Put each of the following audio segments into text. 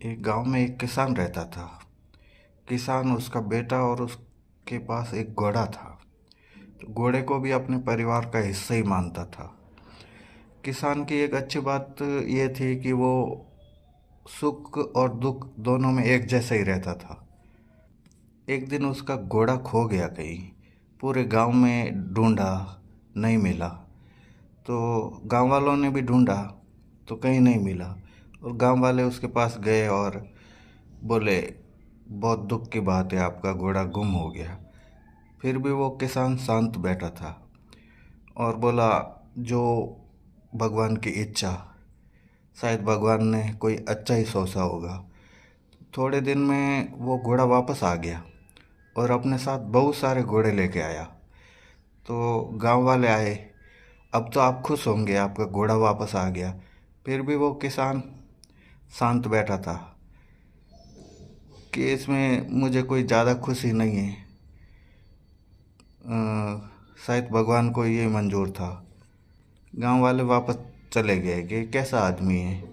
एक गांव में एक किसान रहता था। किसान, उसका बेटा और उसके पास एक घोड़ा था। तो घोड़े को भी अपने परिवार का हिस्सा ही मानता था। किसान की एक अच्छी बात ये थी कि वो सुख और दुख दोनों में एक जैसा ही रहता था। एक दिन उसका घोड़ा खो गया कहीं। पूरे गांव में ढूंढा, नहीं मिला। तो गांव वालों ने भी ढूंढा तो कहीं नहीं मिला। और गांव वाले उसके पास गए और बोले, बहुत दुख की बात है, आपका घोड़ा गुम हो गया। फिर भी वो किसान शांत बैठा था और बोला, जो भगवान की इच्छा, शायद भगवान ने कोई अच्छा ही सोचा होगा। थोड़े दिन में वो घोड़ा वापस आ गया और अपने साथ बहुत सारे घोड़े लेके आया। तो गांव वाले आए, अब तो आप खुश होंगे, आपका घोड़ा वापस आ गया। फिर भी वो किसान शांत बैठा था कि इसमें मुझे कोई ज़्यादा खुशी नहीं है। शायद भगवान को ये मंजूर था। गांव वाले वापस चले गए कि कैसा आदमी है,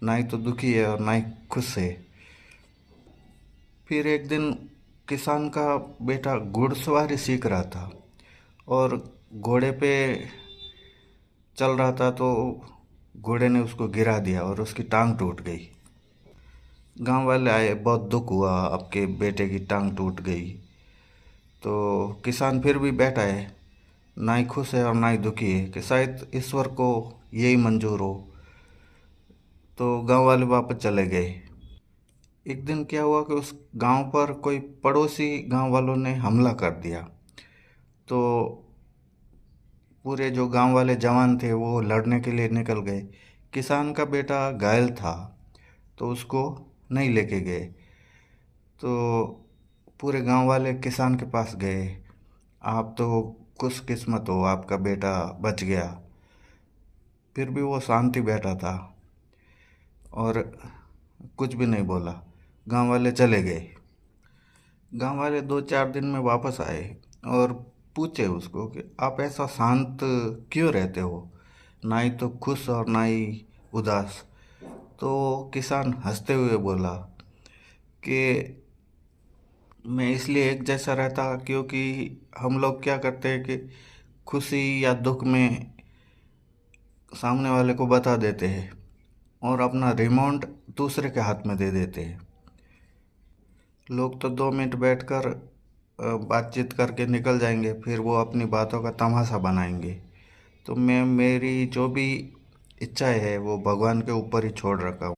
ना ही तो दुखी है और ना ही खुश है। फिर एक दिन किसान का बेटा घुड़सवारी सीख रहा था और घोड़े पे चल रहा था, तो घोड़े ने उसको गिरा दिया और उसकी टांग टूट गई। गांव वाले आए, बहुत दुख हुआ, आपके बेटे की टांग टूट गई। तो किसान फिर भी बैठा है, ना ही खुश है और ना ही दुखी है कि शायद ईश्वर को यही मंजूर हो। तो गांव वाले वापस चले गए। एक दिन क्या हुआ कि उस गांव पर कोई पड़ोसी गांव वालों ने हमला कर दिया। तो पूरे जो गांव वाले जवान थे वो लड़ने के लिए निकल गए। किसान का बेटा घायल था तो उसको नहीं लेके गए। तो पूरे गांव वाले किसान के पास गए, आप तो खुशकिस्मत हो, आपका बेटा बच गया। फिर भी वो शांति बैठा था और कुछ भी नहीं बोला। गांव वाले चले गए। गांव वाले 2-4 दिन में वापस आए और पूछे उसको कि आप ऐसा शांत क्यों रहते हो, ना ही तो खुश और ना ही उदास। तो किसान हंसते हुए बोला कि मैं इसलिए एक जैसा रहता क्योंकि हम लोग क्या करते हैं कि खुशी या दुख में सामने वाले को बता देते हैं और अपना रिमोट दूसरे के हाथ में दे देते हैं। लोग तो 2 मिनट बैठकर बातचीत करके निकल जाएंगे, फिर वो अपनी बातों का तमाशा बनाएंगे। तो मैं मेरी जो भी इच्छाएं है वो भगवान के ऊपर ही छोड़ रखा हूँ।